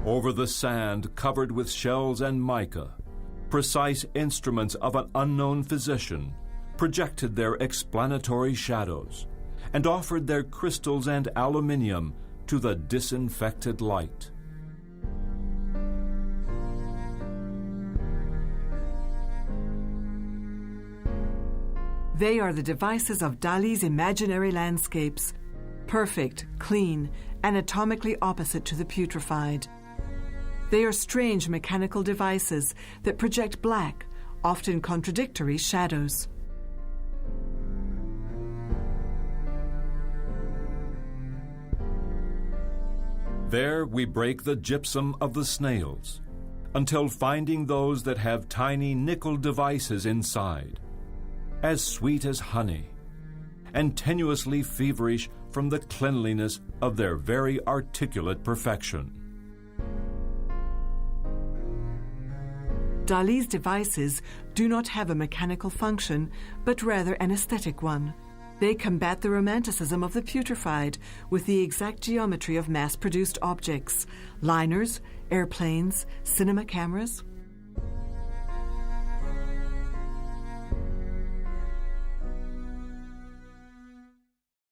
Over the sand covered with shells and mica, precise instruments of an unknown physician projected their explanatory shadows and offered their crystals and aluminium to the disinfected light. They are the devices of Dali's imaginary landscapes, perfect, clean, anatomically opposite to the putrefied. They are strange mechanical devices that project black, often contradictory shadows. There we break the gypsum of the snails, until finding those that have tiny nickel devices inside, as sweet as honey, and tenuously feverish from the cleanliness of their very articulate perfection. Dali's devices do not have a mechanical function, but rather an aesthetic one. They combat the romanticism of the putrefied with the exact geometry of mass-produced objects, liners, airplanes, cinema cameras.